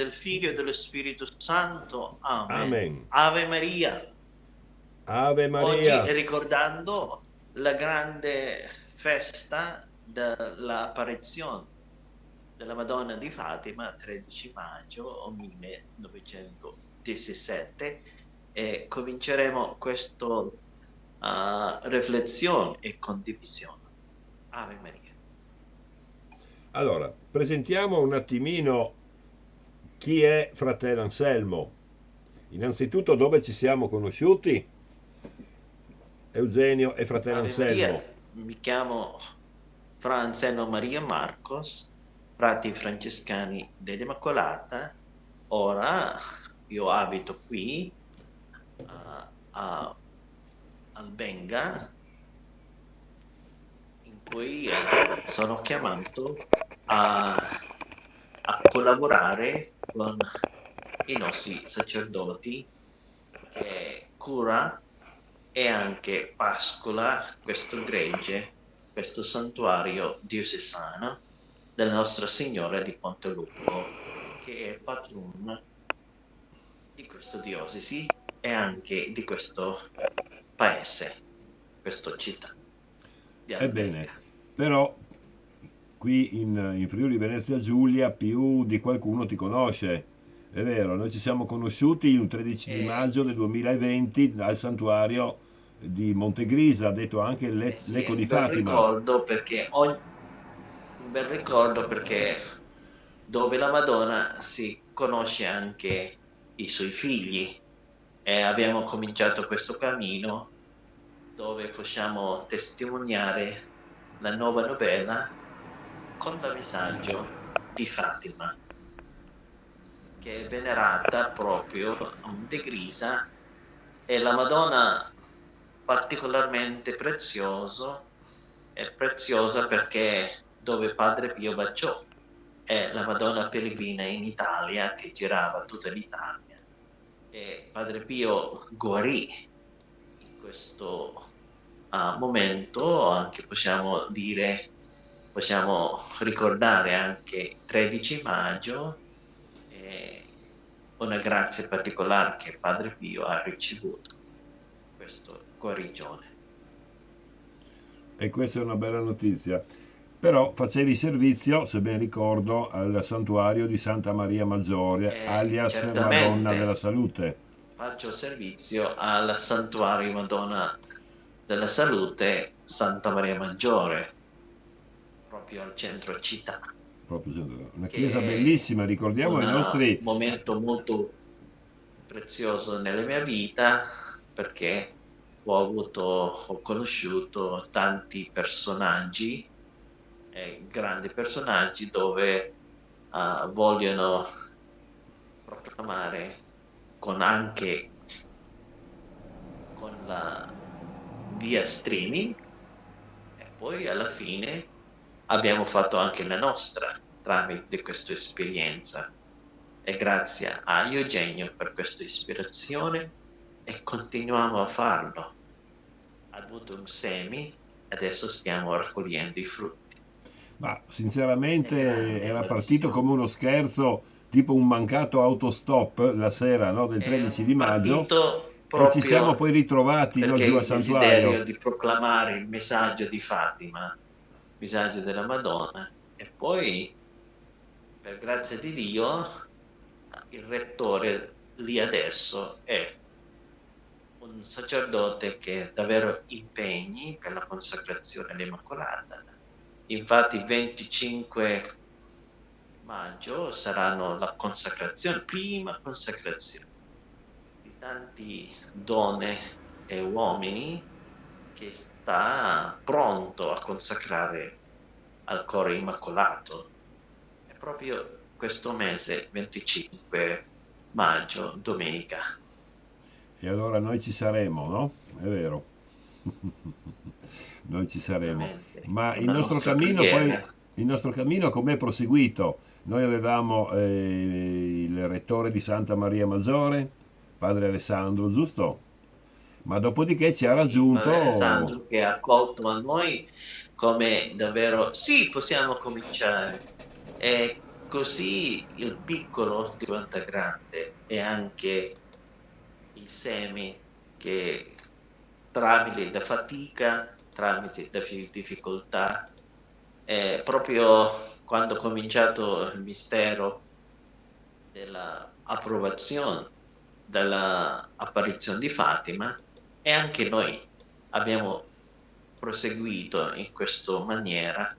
del Figlio e dello Spirito Santo. Amen. Amen. Ave Maria. Ave Oggi Maria. ricordando la grande festa dell'apparizione della Madonna di Fatima, 13 maggio 1917, e cominceremo questa riflessione e condivisione. Ave Maria. Allora, presentiamo un attimino chi è fratello Anselmo. Innanzitutto dove ci siamo conosciuti? Eugenio e fratello Ave Maria, Anselmo. mi chiamo Fra Anselmo Maria Marcos, frati francescani dell'Immacolata. Ora io abito qui a Albenga, in cui sono chiamato a collaborare con i nostri sacerdoti che cura e anche pascola questo gregge, questo santuario diocesano della Nostra Signora di Pontelupo, che è patrona di questa diocesi e anche di questo paese, questa città di Ebbene, Albenga. però qui in Friuli Venezia Giulia più di qualcuno ti conosce. È vero, noi ci siamo conosciuti il 13 di E, maggio del 2020 al santuario di Montegrisa, detto anche sì, è l'Eco di Fatima. un bel ricordo perché dove la Madonna si conosce anche i suoi figli e abbiamo cominciato questo cammino dove possiamo testimoniare la nuova novella con il messaggio di Fatima, che è venerata proprio a Montegrisa, e la Madonna particolarmente è preziosa perché dove Padre Pio baciò è la Madonna Pellegrina in Italia che girava tutta l'Italia, e Padre Pio guarì in questo momento. Anche possiamo ricordare anche 13 maggio, eh, una grazia particolare che Padre Pio ha ricevuto, questa guarigione. E questa è una bella notizia. Però facevi servizio, se ben ricordo, al santuario di Santa Maria Maggiore, E alias Madonna della certamente Salute. faccio servizio al Santuario Madonna della Salute Santa Maria Maggiore, proprio al centro città, Proprio una chiesa che è bellissima, ricordiamo un ai nostri. momento molto prezioso nella mia vita perché ho conosciuto tanti personaggi, grandi personaggi, dove vogliono proclamare con anche con la via streaming, e poi alla fine abbiamo fatto anche la nostra tramite questa esperienza. E grazie a Eugenio per questa ispirazione, e continuiamo a farlo. Ha avuto un semi, adesso stiamo raccogliendo i frutti. Ma È sinceramente grande era la partito missione. come uno scherzo, tipo un mancato autostop la sera, no, del È 13 di maggio partito e ci siamo proprio poi ritrovati, no, perché giù al il santuario. desiderio di proclamare il messaggio di Fatima, il messaggio della Madonna, e poi, per grazia di Dio, il rettore lì adesso è un sacerdote che ha davvero impegni per la consacrazione all'Immacolata. Infatti, il 25 maggio saranno la consacrazione, prima consacrazione di tanti donne e uomini che sta pronto a consacrare al Cuore Immacolato. È proprio questo mese, 25 maggio, domenica. E allora noi ci saremo, no? È vero, noi ci saremo. Sicuramente Ma con la nostra preghiera. il nostro cammino com'è proseguito? Noi avevamo il rettore di Santa Maria Maggiore, padre Alessandro, giusto? Ma dopodiché ci ha Sì, Padre raggiunto. Alessandro che ha accolto a noi come davvero, sì, possiamo cominciare. così il piccolo diventa grande e anche i semi che tramite da fatica, tramite da difficoltà, proprio quando ho cominciato il mistero della approvazione, della apparizione di Fatima, e anche noi abbiamo proseguito in questa maniera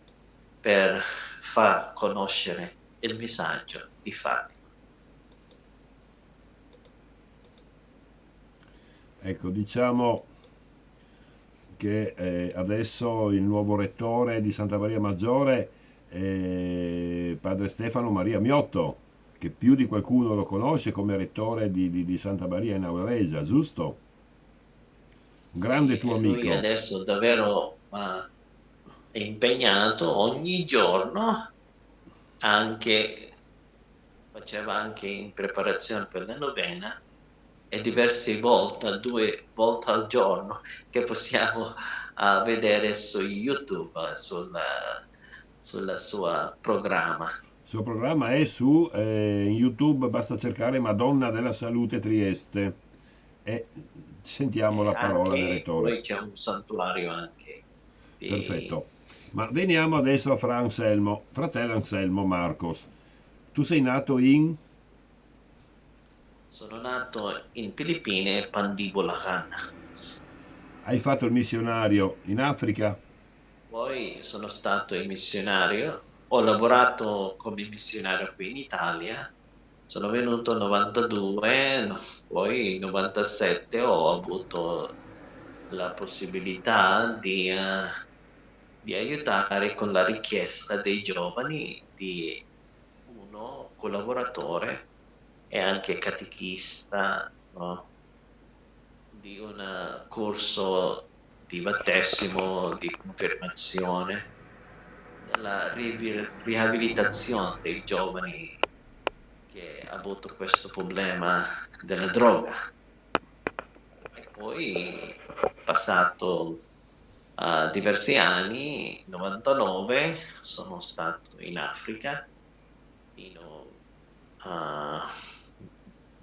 per far conoscere il messaggio di Fatima. Ecco, diciamo che adesso il nuovo rettore di Santa Maria Maggiore è padre Stefano Maria Miotto, che più di qualcuno lo conosce come rettore di Santa Maria in Aurelia, giusto? Un grande Sì, tuo e lui amico. adesso davvero è impegnato ogni giorno, anche, faceva anche in preparazione per la novena e diverse volte, 2 volte al giorno, che possiamo vedere su YouTube, sulla sua programma. Il suo programma è su YouTube, basta cercare Madonna della Salute Trieste e sentiamo E la parola del anche rettore. poi c'è un santuario anche di... Perfetto. Ma veniamo adesso a Fra Anselmo, fratello Anselmo Marcos. Tu sei nato in... Sono nato in Filippine, Pandibulacan. Hai fatto il missionario in Africa? Poi sono stato il missionario, ho lavorato come missionario qui in Italia, sono venuto nel 92, poi nel 97 ho avuto la possibilità di aiutare con la richiesta dei giovani di uno collaboratore e anche catechista, no? Di un corso di battesimo, di confermazione, della riabilitazione dei giovani che ha avuto questo problema della droga. E poi, passato diversi anni, 99, sono stato in Africa fino a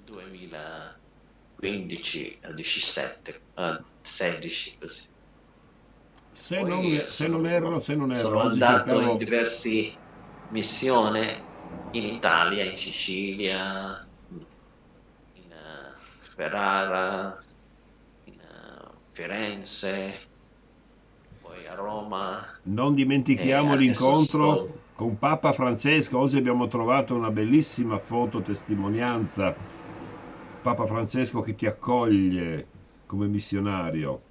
2015 a 17, a 16 così. Poi Se non erro, sono oggi andato in cercavo... diverse missioni in Italia, in Sicilia, in Ferrara, in Firenze, poi a Roma Non e dimentichiamo adesso l'incontro sto... con Papa Francesco. Oggi abbiamo trovato una bellissima foto testimonianza. Papa Francesco che ti accoglie come missionario.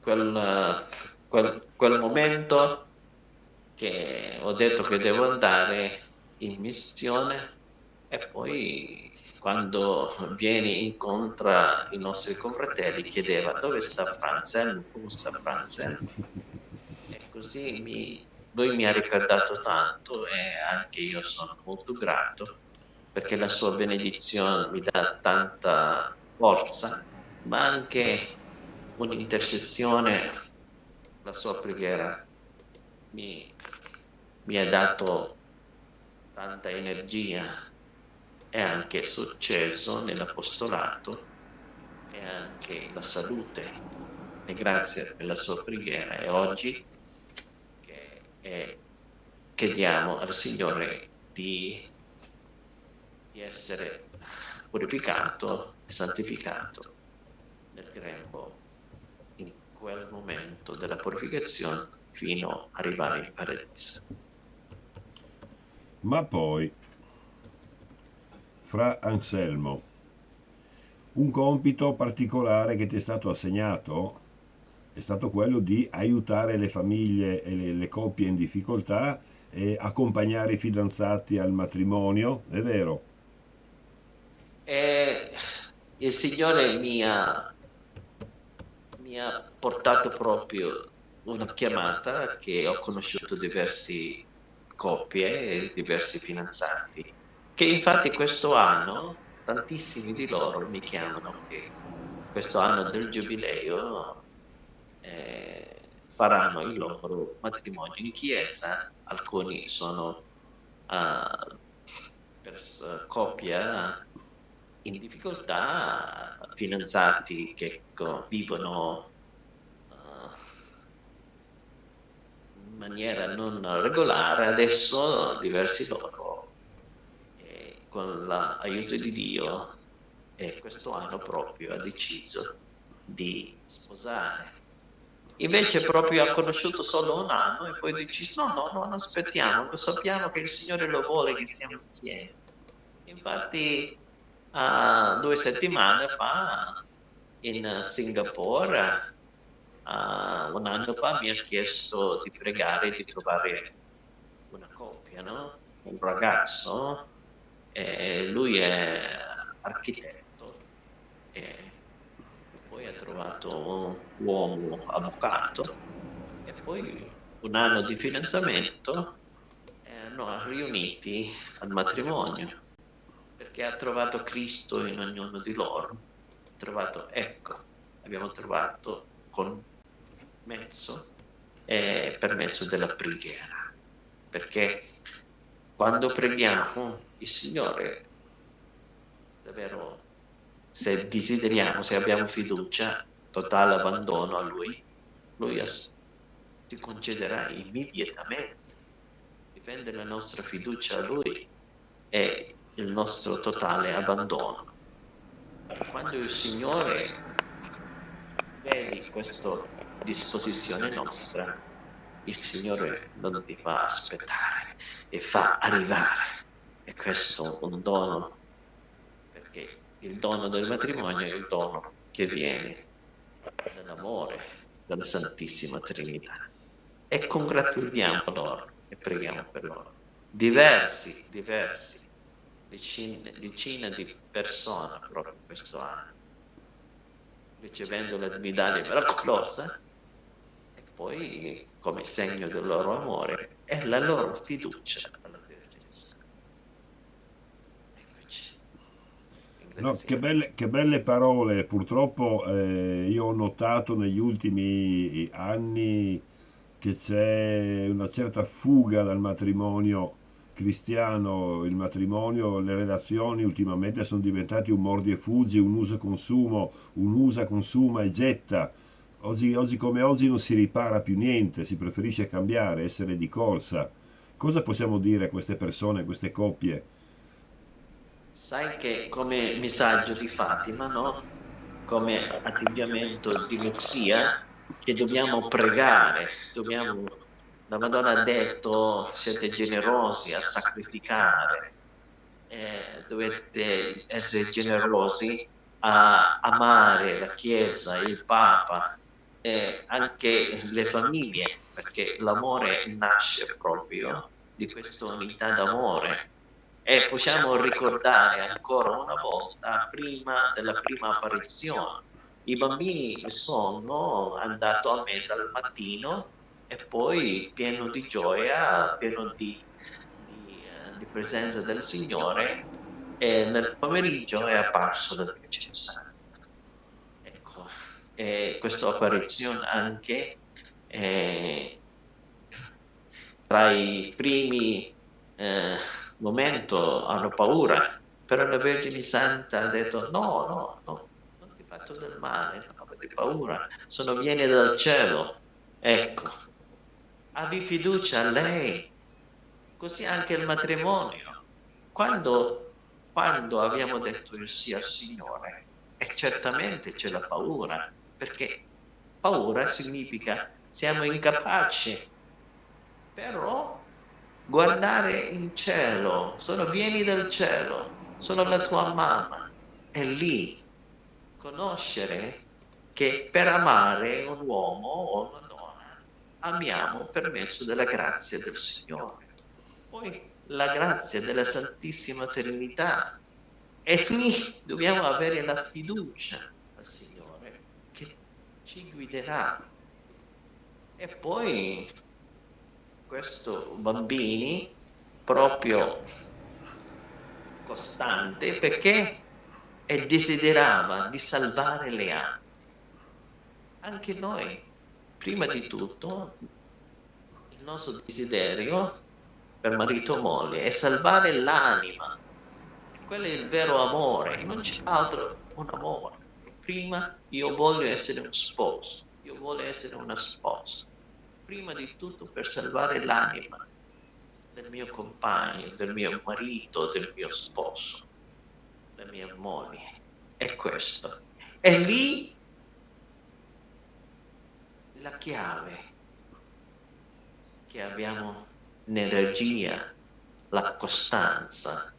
in quel momento che ho detto che devo andare in missione e poi quando vieni incontra i nostri confratelli chiedeva dove sta Franzel, come sta Franzel? E così lui mi ha ricordato tanto e anche io sono molto grato perché la sua benedizione mi dà tanta forza, ma anche un'intercessione, la sua preghiera mi, mi ha dato tanta energia e anche successo nell'apostolato e anche la salute. E grazie per la sua preghiera. E oggi chiediamo al Signore di essere purificato e santificato nel grembo in quel momento della purificazione fino ad arrivare in paradiso. Ma poi, Fra Anselmo, un compito particolare che ti è stato assegnato è stato quello di aiutare le famiglie e le coppie in difficoltà e accompagnare i fidanzati al matrimonio, è vero? E il Signore mi ha portato proprio una chiamata che ho conosciuto diverse coppie e diversi fidanzati, che infatti questo anno tantissimi di loro mi chiamano che questo anno del giubileo faranno il loro matrimonio in chiesa, alcuni sono coppia in difficoltà, fidanzati che vivono in maniera non regolare, adesso diversi loro, con l'aiuto di Dio, questo anno proprio ha deciso di sposare. Invece proprio ha conosciuto solo un anno e poi deciso no, non aspettiamo, lo sappiamo che il Signore lo vuole che stiamo insieme. Infatti 2 settimane fa in Singapore, un anno fa mi ha chiesto di pregare di trovare una coppia, no? Un ragazzo, lui è architetto e poi ha trovato un uomo avvocato e poi un anno di fidanzamento e hanno riuniti al matrimonio perché ha trovato Cristo in ognuno di loro. Ha trovato, ecco, abbiamo trovato per mezzo della preghiera, perché quando preghiamo il Signore, davvero, se desideriamo, se abbiamo fiducia, totale abbandono a Lui, Lui ti concederà immediatamente. Dipende la nostra fiducia a Lui e il nostro totale abbandono. Quando il Signore vede questa disposizione nostra, il Signore non ti fa aspettare e fa arrivare. E questo è un dono, perché il dono del matrimonio è il dono che viene dall'amore della Santissima Trinità. E congratuliamo loro e preghiamo per loro. Diversi, decine di persone proprio questo anno, ricevendo la medaglia miracolosa e poi come segno del loro amore e la loro fiducia alla Vergine Santa. Eccoci. No, che belle parole. Purtroppo io ho notato negli ultimi anni che c'è una certa fuga dal matrimonio cristiano. Il matrimonio, le relazioni ultimamente sono diventati un mordi e fuggi, un uso e consumo, un usa, consuma e getta. Oggi come oggi non si ripara più niente, si preferisce cambiare, essere di corsa. Cosa possiamo dire a queste persone, a queste coppie? Sai che come messaggio di Fatima, no? Come atteggiamento di Lucia, che dobbiamo pregare, la Madonna ha detto siete generosi a sacrificare, dovete essere generosi a amare la Chiesa, il Papa, anche le famiglie, perché l'amore nasce proprio di questa unità d'amore. E possiamo ricordare ancora una volta, prima della prima apparizione, i bambini sono andati a messa al mattino e poi pieno di gioia, pieno di presenza del Signore, e nel pomeriggio è apparso la Vergine Santa. Ecco, e questa apparizione anche eh, tra i primi momenti hanno paura, però la Vergine Santa ha detto no, non ti faccio del male, non avete paura, vieni dal cielo. Ecco, abbi fiducia a lei, così anche il matrimonio. Quando abbiamo detto il sì al Signore, e certamente c'è la paura, perché paura significa siamo incapaci, però guardare in cielo, vieni dal cielo, sono la tua mamma, e lì conoscere che per amare un uomo o una donna amiamo per mezzo della grazia del Signore. Poi la grazia della Santissima Trinità. E lì dobbiamo avere la fiducia al Signore che ci guiderà. E poi questo bambini proprio costante perché desiderava di salvare le anime. Anche noi prima di tutto, il nostro desiderio per marito o moglie è salvare l'anima. Quello è il vero amore, non c'è altro un amore. Prima io voglio essere un sposo, io voglio essere una sposa. Prima di tutto per salvare l'anima del mio compagno, del mio marito, del mio sposo, della mia moglie. È questo. E lì la chiave che abbiamo l'energia, la costanza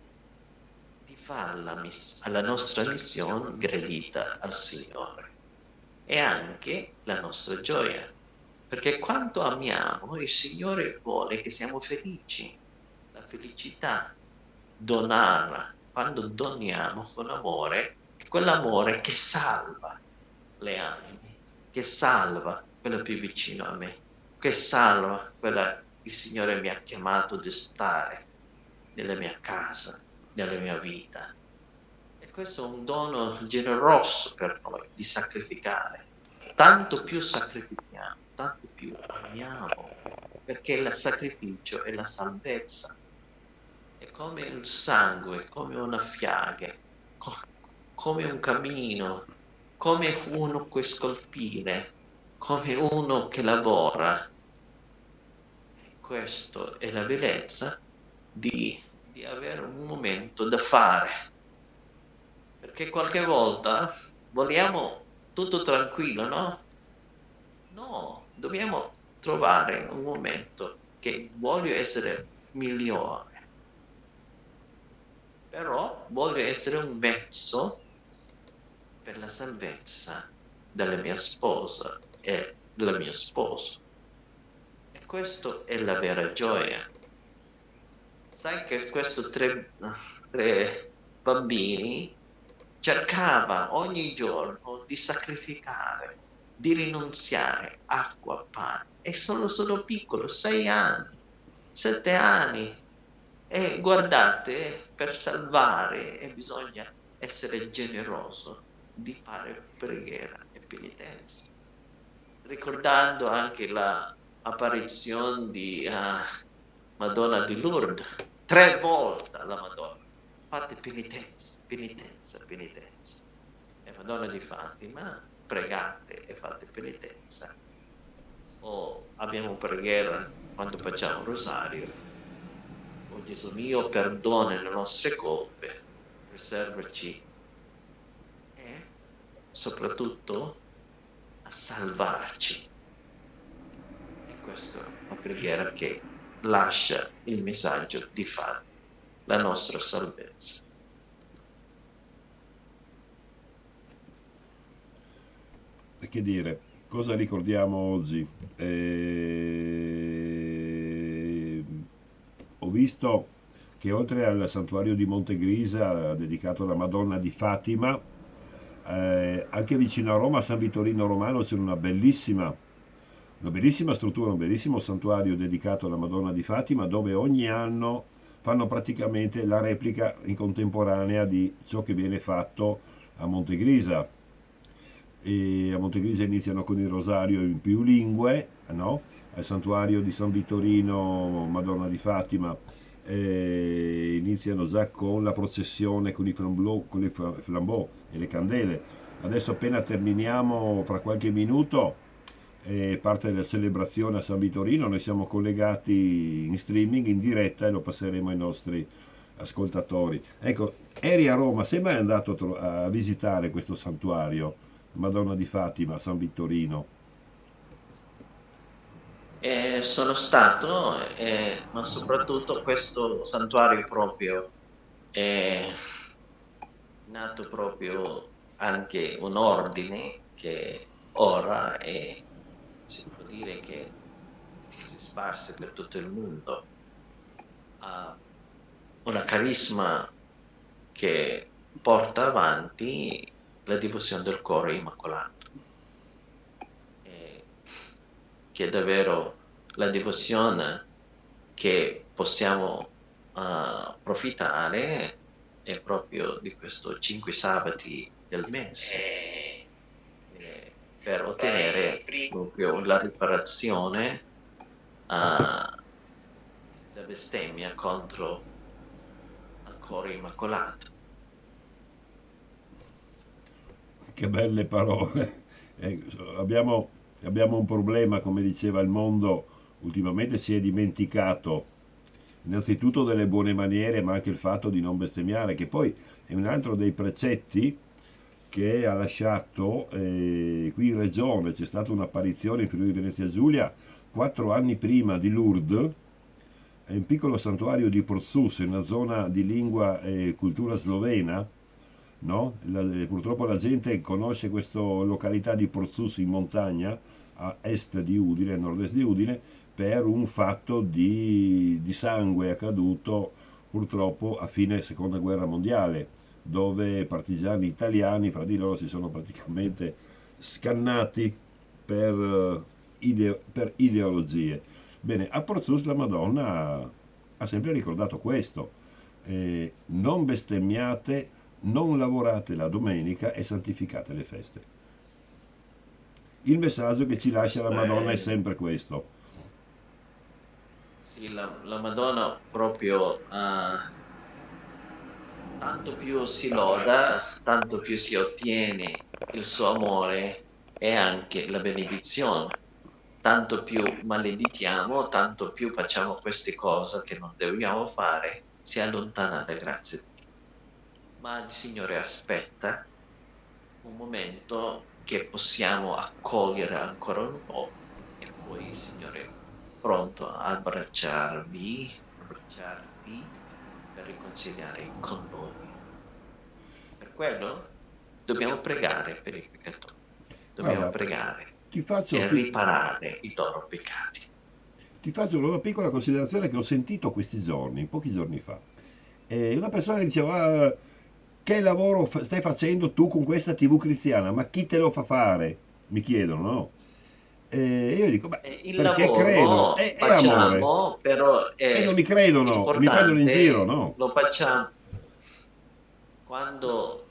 di fare la nostra missione gradita al Signore e anche la nostra gioia. Perché quando amiamo, il Signore vuole che siamo felici. La felicità, donarla, quando doniamo con amore, è quell'amore che salva le anime, che salva quello più vicino a me, che salva quella che il Signore mi ha chiamato di stare nella mia casa, nella mia vita. E questo è un dono generoso per noi di sacrificare. Tanto più sacrifichiamo, tanto più amiamo, perché il sacrificio è la salvezza. È come il sangue, come una fiaga, come un cammino, come uno che scolpire, come uno che lavora. Questa è la bellezza di avere un momento da fare, perché qualche volta vogliamo tutto tranquillo, no? No, dobbiamo trovare un momento che voglio essere migliore, però voglio essere un mezzo per la salvezza della mia sposa e del mio sposo. E questa è la vera gioia. Sai che questi tre bambini cercava ogni giorno di sacrificare, di rinunziare acqua, pane, e sono piccolo, 6 anni, 7 anni. E guardate, per salvare bisogna essere generoso di fare preghiera e penitenza, ricordando anche l'apparizione di Madonna di Lourdes, 3 volte la Madonna. Fate penitenza, penitenza, penitenza. E Madonna di Fatima, pregate e fate penitenza. O abbiamo preghiera quando facciamo il rosario. O Gesù mio, perdona le nostre colpe, preservaci e soprattutto a salvarci. E questa è una preghiera che lascia il messaggio di fare la nostra salvezza. E che dire, cosa ricordiamo oggi? Ho visto che oltre al santuario di Montegrisa dedicato alla Madonna di Fatima, anche vicino a Roma, a San Vittorino Romano, c'è una bellissima struttura, un bellissimo santuario dedicato alla Madonna di Fatima, dove ogni anno fanno praticamente la replica in contemporanea di ciò che viene fatto a Montegrisa. E a Montegrisa iniziano con il rosario in più lingue, no? Al santuario di San Vittorino Madonna di Fatima iniziano già con la processione con i flambeau e le candele. Adesso appena terminiamo, fra qualche minuto, parte della celebrazione a San Vittorino, noi siamo collegati in streaming, in diretta, e lo passeremo ai nostri ascoltatori. Ecco, eri a Roma, sei mai andato a visitare questo santuario, Madonna di Fatima, a San Vittorino? Sono stato, ma soprattutto questo santuario proprio è nato proprio anche un ordine che ora si può dire che si sparse per tutto il mondo. Ha una carisma che porta avanti la diffusione del cuore immacolato, e che è davvero la devozione che possiamo approfittare proprio di questo 5 sabati del mese. per ottenere proprio la riparazione della bestemmia contro il cuore immacolato. Che belle parole. Eh, abbiamo, abbiamo un problema, come diceva il mondo, ultimamente si è dimenticato innanzitutto delle buone maniere, ma anche il fatto di non bestemmiare, che poi è un altro dei precetti che ha lasciato qui in regione. C'è stata un'apparizione in Friuli Venezia Giulia 4 anni prima di Lourdes, è un piccolo santuario di Porzus, in una zona di lingua e cultura slovena, no? Purtroppo la gente conosce questa località di Porzus in montagna, a est di Udine, a nord-est di Udine, per un fatto di sangue accaduto purtroppo a fine seconda guerra mondiale, dove partigiani italiani fra di loro si sono praticamente scannati per ideologie. Bene, a Porzus la Madonna ha sempre ricordato questo: non bestemmiate, non lavorate la domenica e santificate le feste. Il messaggio che ci lascia la Madonna è sempre questo. Sì, la Madonna proprio tanto più si loda, tanto più si ottiene il suo amore e anche la benedizione. Tanto più malediciamo, tanto più facciamo queste cose che non dobbiamo fare, si allontana la grazia di Dio. Ma il Signore aspetta un momento che possiamo accogliere ancora un po' e poi il Signore è pronto a abbracciarti per riconciliare con noi. Per quello dobbiamo pregare per i peccatori, dobbiamo Guarda, pregare ti faccio, e ti, riparare i loro peccati. ti faccio una piccola considerazione che ho sentito questi giorni, pochi giorni fa. Una persona che diceva: "Ah, che lavoro stai facendo tu con questa TV cristiana? Ma chi te lo fa fare?" Mi chiedono, no? E io dico: "Beh, Il perché credo, lavoro è amore." facciamo, però E non è mi credono, mi prendono in giro, importante, no? lo facciamo quando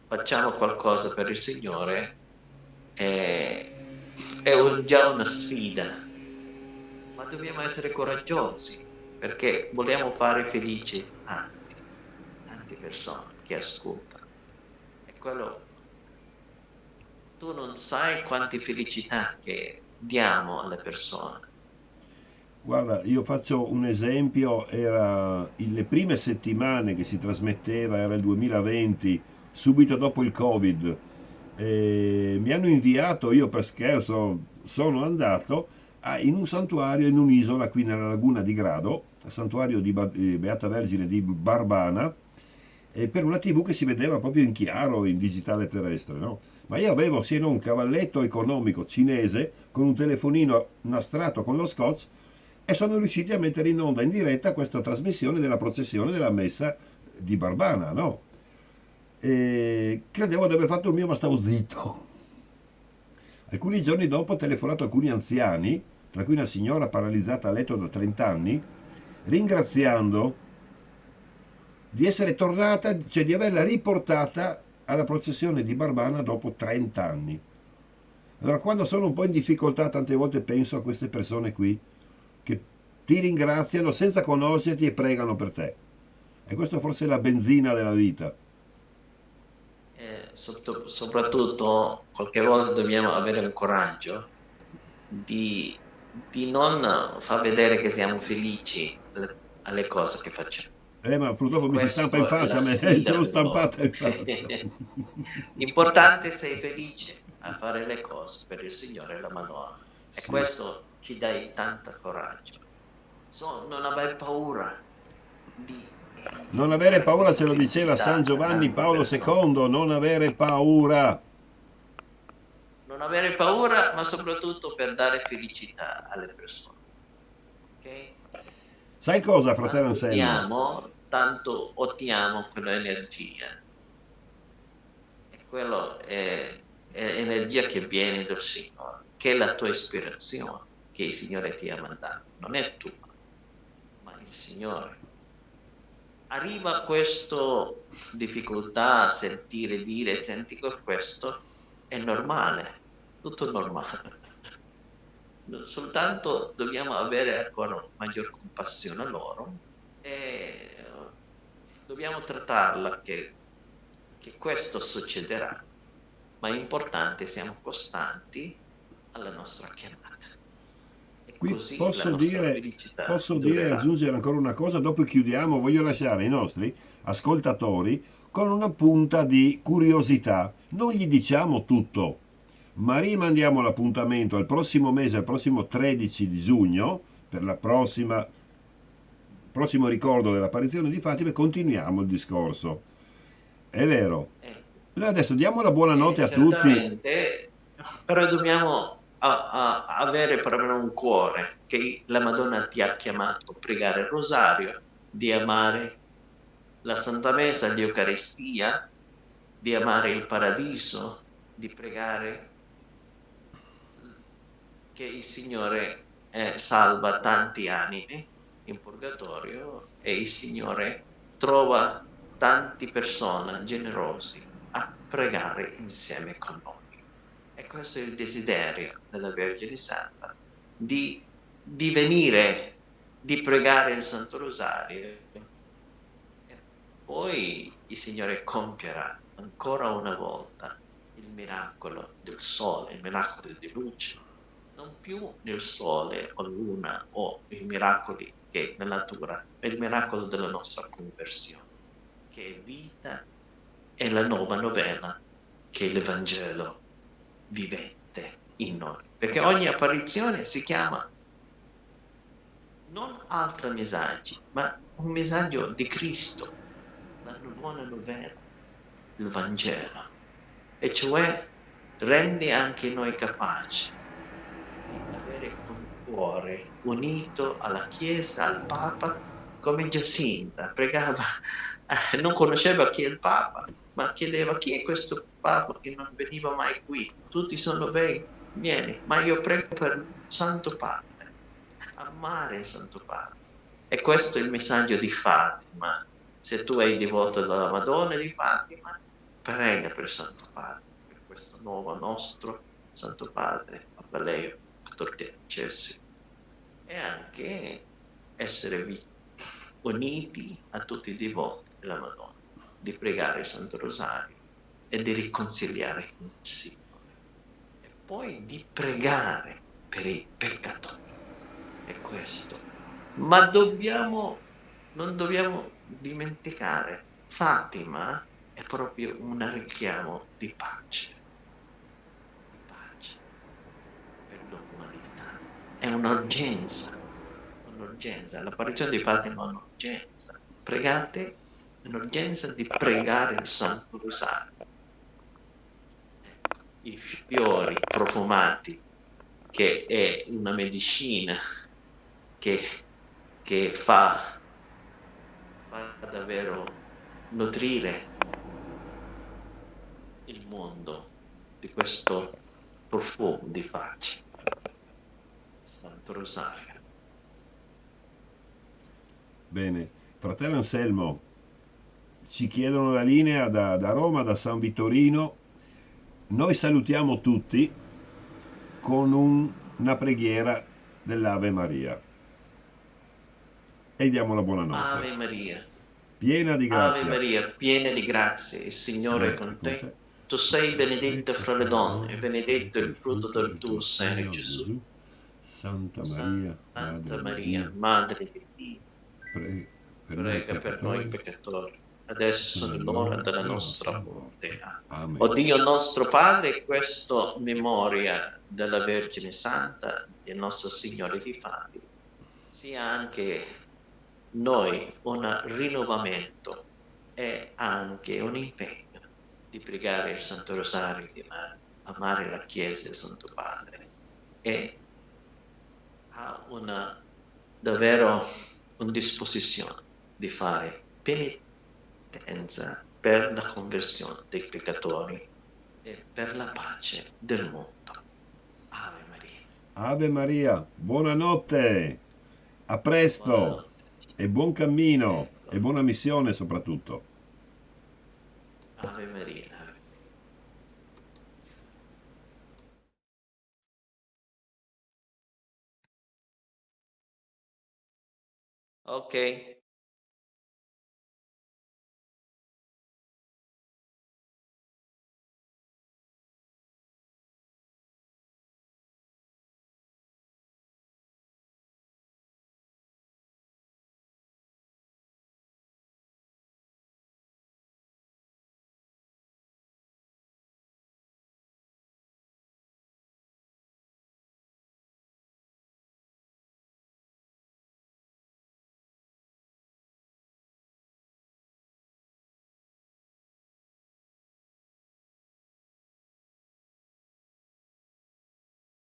facciamo qualcosa per il Signore, è, già una sfida, ma dobbiamo essere coraggiosi perché vogliamo fare felici tante persone che ascoltano. E quello, tu non sai quante felicità che diamo alle persone. Guarda, io faccio un esempio: era le prime settimane che si trasmetteva, era il 2020, subito dopo il Covid. Mi hanno inviato, io per scherzo sono andato in un santuario in un'isola qui nella laguna di Grado, il santuario di Beata Vergine di Barbana, per una TV che si vedeva proprio in chiaro, in digitale terrestre, no? Ma io avevo sì no, un cavalletto economico cinese con un telefonino nastrato con lo scotch, e sono riusciti a mettere in onda in diretta questa trasmissione della processione della messa di Barbana, no? E credevo di aver fatto il mio, ma stavo zitto. Alcuni giorni dopo ho telefonato a alcuni anziani, tra cui una signora paralizzata a letto da 30 anni, ringraziando di essere tornata, cioè di averla riportata alla processione di Barbana dopo 30 anni. Allora, quando sono un po' in difficoltà, tante volte penso a queste persone qui che ti ringraziano senza conoscerti e pregano per te. E questo forse è la benzina della vita. Soprattutto qualche volta dobbiamo avere il coraggio di non far vedere che siamo felici alle cose che facciamo. Ma E purtroppo mi si stampa in questa è la faccia, ce sfida l'ho per loro. stampata in faccia. L'importante è sei felice a fare le cose per il Signore e la Madonna. E Sì. questo ci dai tanto coraggio. Non aver paura di, Non di avere dare paura, ce questa lo diceva San felicità a Giovanni tante Paolo persone. II, non avere paura. Non avere paura, ma soprattutto per dare felicità alle persone. Ok? Sai cosa, fratello Quanto Anselmo? diamo, tanto ottiamo quell'energia. E quello è energia che viene dal Signore, che è la tua ispirazione, che il Signore ti ha mandato. Non è tua, ma il Signore. Arriva questa difficoltà a sentire dire, senti questo, è normale, tutto normale. Soltanto dobbiamo avere ancora maggior compassione a loro e dobbiamo trattarla che questo succederà, ma è importante siamo costanti alla nostra chiamata e Qui così la nostra felicità posso dire, durerà. aggiungere ancora una cosa, dopo chiudiamo, voglio lasciare i nostri ascoltatori con una punta di curiosità. Non gli diciamo tutto, ma rimandiamo l'appuntamento al prossimo mese, al prossimo 13 di giugno, per la prossimo ricordo dell'apparizione di Fatima e continuiamo il discorso. È vero. Ecco. Noi adesso diamo la buonanotte a tutti. Certamente, però dobbiamo avere proprio un cuore che la Madonna ti ha chiamato a pregare il rosario, di amare la Santa Messa, l'Eucaristia, di amare il paradiso, di pregare che il Signore salva tanti anime in purgatorio e il Signore trova tante persone generosi a pregare insieme con noi. E questo è il desiderio della Vergine Santa, di venire, di pregare il Santo Rosario. E poi il Signore compierà ancora una volta il miracolo del sole, il miracolo di luce, non più nel sole o luna o i miracoli che nella natura, ma il miracolo della nostra conversione, che è vita e la nuova novena, che è l'Evangelo vivente in noi. Perché ogni apparizione si chiama non altri messaggi, ma un messaggio di Cristo, la buona novella, il Vangelo, e cioè rende anche noi capaci di avere un cuore unito alla Chiesa, al Papa, come Giacinta pregava, non conosceva chi è il Papa, ma chiedeva chi è questo Papa che non veniva mai qui, tutti sono vieni, ma io prego per il Santo Padre, amare il Santo Padre. E questo è il messaggio di Fatima. Se tu sei devoto della Madonna di Fatima, prega per il Santo Padre, per questo nuovo nostro Santo Padre, Papa Leo XIV, e anche essere uniti a tutti i devoti della Madonna, di pregare il Santo Rosario e di riconciliare con il Signore. E poi di pregare per i peccatori. È questo. Ma non dobbiamo dimenticare, Fatima è proprio un richiamo di pace per l'umanità. È un'urgenza. L'apparizione di Fatima è un'urgenza. Pregate, è un'urgenza di pregare il Santo Rosario. Ecco, i fiori profumati, che è una medicina che, che fa davvero nutrire il mondo di questo profumo di pace. Santo Rosario. Bene, fratello Anselmo, ci chiedono la linea da Roma, da San Vittorino. Noi salutiamo tutti con una preghiera dell'Ave Maria e diamo la buonanotte. Ave Maria, Piena di Ave grazia, Maria, piena di grazia, il Signore è Signore è con con te. te. Tu sei benedetta Benedetta fra fra le le donne, e donne, benedetto benedetto il il frutto frutto del del tuo tuo seno, seno, Gesù. Gesù. Santa Maria, Santa Madre di Maria, Dio, Madre di Dio, prega per noi prega per noi peccatori, peccatori, adesso adesso nell'ora nell'ora della della nostra nostra morte. morte. Amen. O Dio nostro Padre, questo memoria della Vergine Santa e Nostra Signora di Fatima, sia anche noi un rinnovamento e anche un impegno di pregare il Santo Rosario, di amare la Chiesa del Santo Padre e ha davvero una disposizione di fare penitenza per la conversione dei peccatori e per la pace del mondo. Ave Maria. Ave Maria, buonanotte, a presto Buonanotte. e buon cammino e Ecco. buona missione soprattutto. Ave Maria. Ok.